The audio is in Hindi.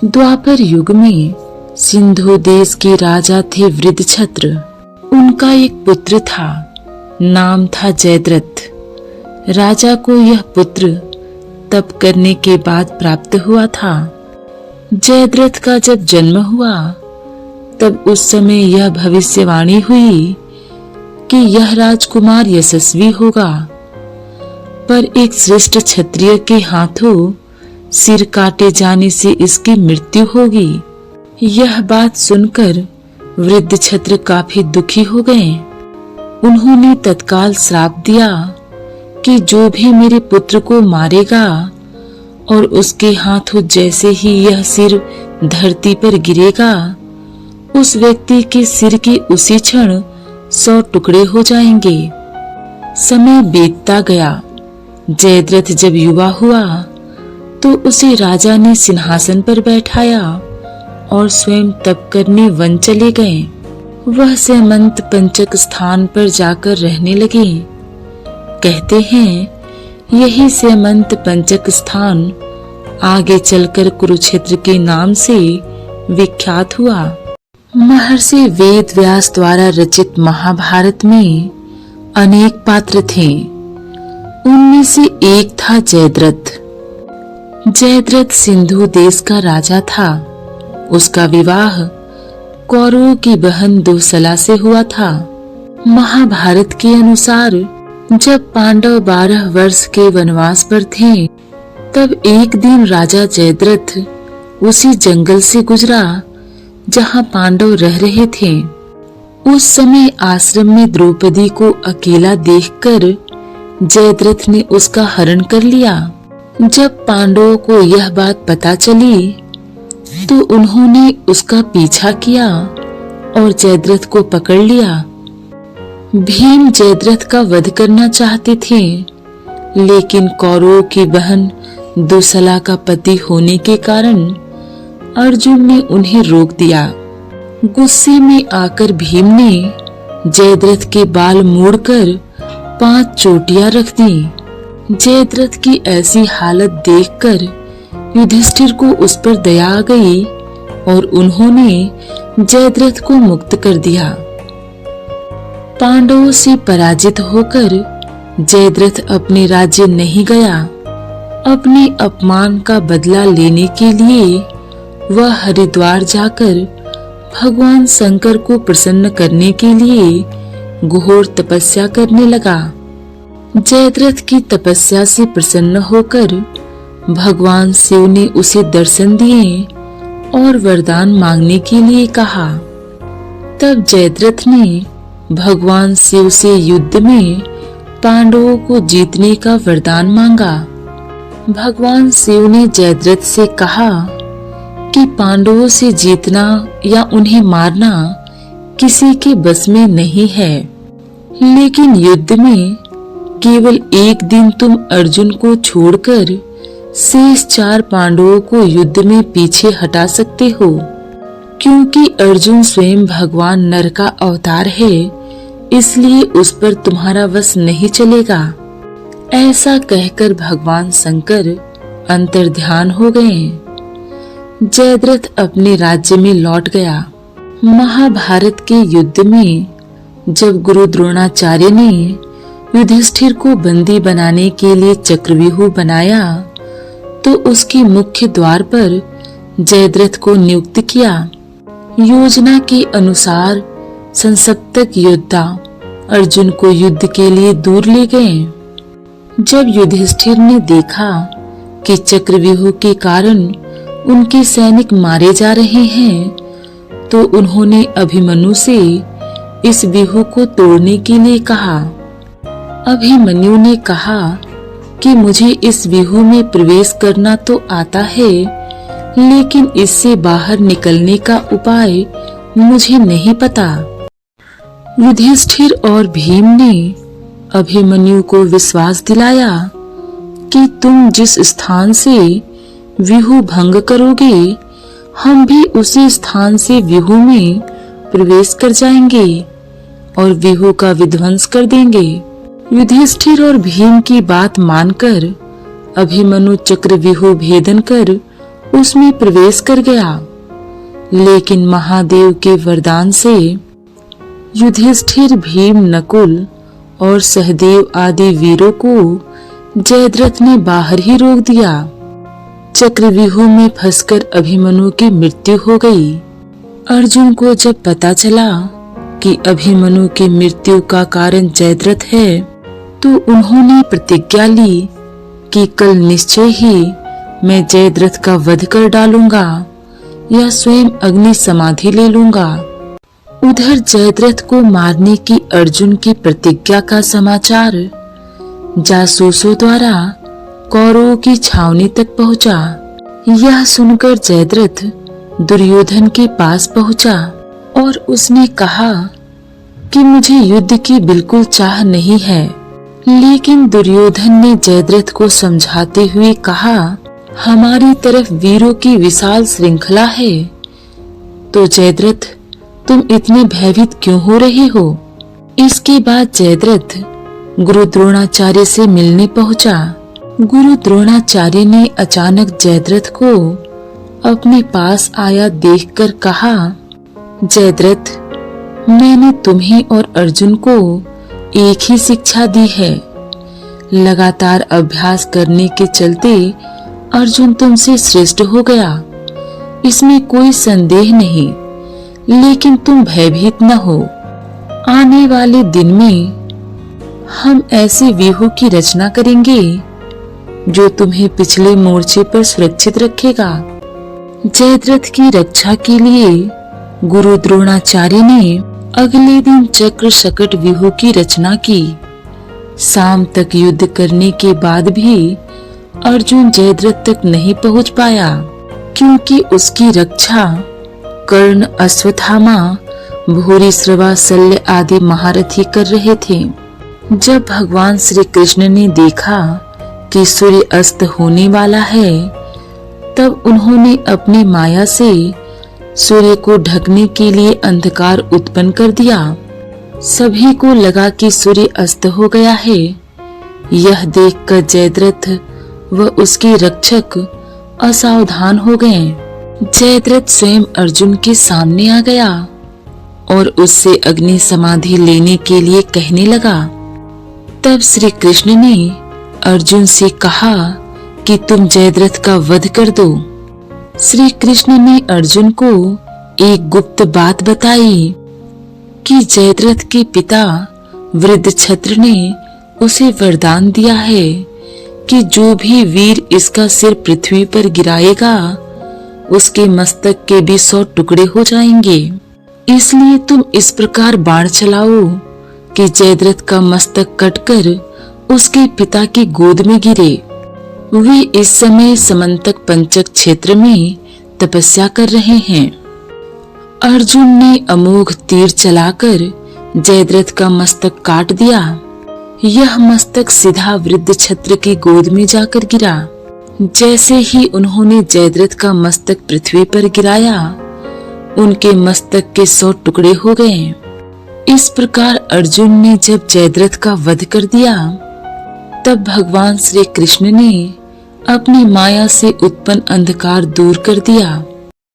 द्वापर युग में सिंधु देश के राजा थे वृद्धछत्र। उनका एक पुत्र था, नाम था जयद्रथ। राजा को यह पुत्र तप करने के बाद प्राप्त हुआ था। जयद्रथ का जब जन्म हुआ तब उस समय यह भविष्यवाणी हुई कि यह राजकुमार यशस्वी होगा, पर एक श्रेष्ठ क्षत्रिय के हाथों सिर काटे जाने से इसकी मृत्यु होगी। यह बात सुनकर वृद्ध छत्र काफी दुखी हो गए। उन्होंने तत्काल श्राप दिया कि जो भी मेरे पुत्र को मारेगा और उसके हाथों जैसे ही यह सिर धरती पर गिरेगा, उस व्यक्ति के सिर के उसी क्षण 100 टुकड़े हो जाएंगे। समय बीतता गया। जयद्रथ जब युवा हुआ तो उसे राजा ने सिंहासन पर बैठाया और स्वयं तप करने वन चले गए। वह सेमंत पंचक स्थान पर जाकर रहने लगे। कहते हैं यही सेमंत पंचक स्थान आगे चलकर कुरुक्षेत्र के नाम से विख्यात हुआ। महर्षि वेद व्यास द्वारा रचित महाभारत में अनेक पात्र थे। उनमें से एक था जयद्रथ। जयद्रथ सिंधु देश का राजा था। उसका विवाह कौरवों की बहन दुःसला से हुआ था। महाभारत के अनुसार जब पांडव 12 वर्ष के वनवास पर थे तब एक दिन राजा जयद्रथ उसी जंगल से गुजरा जहाँ पांडव रह रहे थे। उस समय आश्रम में द्रौपदी को अकेला देखकर जयद्रथ ने उसका हरण कर लिया। जब पांडवों को यह बात पता चली तो उन्होंने उसका पीछा किया और जयद्रथ को पकड़ लिया। भीम जयद्रथ का वध करना चाहते थे, लेकिन कौरवों की बहन दुःसला का पति होने के कारण अर्जुन ने उन्हें रोक दिया। गुस्से में आकर भीम ने जयद्रथ के बाल मोड़कर 5 चोटियां रख दी। जयद्रथ की ऐसी हालत देखकर युधिष्ठिर को उस पर दया आ गई और उन्होंने जयद्रथ को मुक्त कर दिया। पांडवों से पराजित होकर जयद्रथ अपने राज्य नहीं गया। अपने अपमान का बदला लेने के लिए वह हरिद्वार जाकर भगवान शंकर को प्रसन्न करने के लिए घोर तपस्या करने लगा। जयद्रथ की तपस्या से प्रसन्न होकर भगवान शिव ने उसे दर्शन दिए और वरदान मांगने के लिए कहा। तब जयद्रथ ने भगवान शिव से युद्ध में पांडवों को जीतने का वरदान मांगा। भगवान शिव ने जयद्रथ से कहा कि पांडवों से जीतना या उन्हें मारना किसी के बस में नहीं है, लेकिन युद्ध में केवल एक दिन तुम अर्जुन को छोड़कर शेष 4 पांडवों को युद्ध में पीछे हटा सकते हो, क्योंकि अर्जुन स्वयं भगवान नर का अवतार है, इसलिए उस पर तुम्हारा वश नहीं चलेगा। ऐसा कहकर भगवान शंकर अंतर्ध्यान हो गए। जयद्रथ अपने राज्य में लौट गया। महाभारत के युद्ध में जब गुरु द्रोणाचार्य ने युधिष्ठिर को बंदी बनाने के लिए चक्रव्यूह बनाया तो उसके मुख्य द्वार पर जयद्रथ को नियुक्त किया। योजना के अनुसार संसप्तक योद्धा अर्जुन को युद्ध के लिए दूर ले गए। जब युधिष्ठिर ने देखा कि चक्रव्यूह के कारण उनके सैनिक मारे जा रहे हैं तो उन्होंने अभिमन्यु से इस व्यूह को तोड़ने के लिए कहा। अभिमन्यु ने कहा कि मुझे इस व्यूह में प्रवेश करना तो आता है, लेकिन इससे बाहर निकलने का उपाय मुझे नहीं पता। युधिष्ठिर और भीम ने अभिमन्यु को विश्वास दिलाया कि तुम जिस स्थान से व्यूह भंग करोगे, हम भी उसी स्थान से व्यूह में प्रवेश कर जाएंगे और व्यूह का विध्वंस कर देंगे। युधिष्ठिर और भीम की बात मानकर अभिमन्यु चक्रव्यूह भेदन कर उसमें प्रवेश कर गया। लेकिन महादेव के वरदान से युधिष्ठिर, भीम, नकुल और सहदेव आदि वीरों को जयद्रथ ने बाहर ही रोक दिया। चक्रव्यूह में फंसकर अभिमन्यु की मृत्यु हो गई। अर्जुन को जब पता चला कि अभिमन्यु की मृत्यु का कारण जयद्रथ है, तो उन्होंने प्रतिज्ञा ली कि कल निश्चय ही मैं जयद्रथ का वध कर डालूंगा या स्वयं अग्नि समाधि ले लूंगा। उधर जयद्रथ को मारने की अर्जुन की प्रतिज्ञा का समाचार जासूसों द्वारा कौरवों की छावनी तक पहुंचा। यह सुनकर जयद्रथ दुर्योधन के पास पहुंचा और उसने कहा कि मुझे युद्ध की बिल्कुल चाह नहीं है। लेकिन दुर्योधन ने जयद्रथ को समझाते हुए कहा, हमारी तरफ वीरों की विशाल श्रृंखला है, तो जयद्रथ तुम इतने भयभीत क्यों हो रहे हो? इसके बाद जयद्रथ गुरु द्रोणाचार्य से मिलने पहुंचा। गुरु द्रोणाचार्य ने अचानक जयद्रथ को अपने पास आया देखकर कहा, जयद्रथ, मैंने तुम्हें और अर्जुन को एक ही शिक्षा दी है। लगातार अभ्यास करने के चलते अर्जुन तुमसे श्रेष्ठ हो गया, इसमें कोई संदेह नहीं। लेकिन तुम भयभीत न हो। आने वाले दिन में हम ऐसे व्यूह की रचना करेंगे जो तुम्हें पिछले मोर्चे पर सुरक्षित रखेगा। जयद्रथ की रक्षा के लिए गुरु द्रोणाचार्य ने अगले दिन चक्र शकट व्यूह की रचना की। शाम तक युद्ध करने के बाद भी अर्जुन जयद्रथ तक नहीं पहुंच पाया, क्योंकि उसकी रक्षा कर्ण, अश्वत्थामा, भूरिश्रवा, शल्य आदि महारथी कर रहे थे। जब भगवान श्री कृष्ण ने देखा कि सूर्य अस्त होने वाला है, तब उन्होंने अपनी माया से सूर्य को ढकने के लिए अंधकार उत्पन्न कर दिया। सभी को लगा कि सूर्य अस्त हो गया है। यह देखकर जयद्रथ व उसके रक्षक असावधान हो गए। जयद्रथ स्वयं अर्जुन के सामने आ गया और उससे अग्नि समाधि लेने के लिए कहने लगा। तब श्री कृष्ण ने अर्जुन से कहा कि तुम जयद्रथ का वध कर दो। श्री कृष्ण ने अर्जुन को एक गुप्त बात बताई कि जयद्रथ के पिता वृद्धछत्र ने उसे वरदान दिया है कि जो भी वीर इसका सिर पृथ्वी पर गिराएगा, उसके मस्तक के भी 100 टुकड़े हो जाएंगे। इसलिए तुम इस प्रकार बाण चलाओ कि जयद्रथ का मस्तक कटकर उसके पिता की गोद में गिरे। वे इस समय समंतक पंचक क्षेत्र में तपस्या कर रहे हैं। अर्जुन ने अमोघ तीर चलाकर जयद्रथ का मस्तक काट दिया। यह मस्तक सीधा वृद्धछत्र की गोद में जाकर गिरा। जैसे ही उन्होंने जयद्रथ का मस्तक पृथ्वी पर गिराया, उनके मस्तक के 100 टुकड़े हो गए। इस प्रकार अर्जुन ने जब जयद्रथ का वध कर दिया, तब भगवान श्री कृष्ण ने अपनी माया से उत्पन्न अंधकार दूर कर दिया।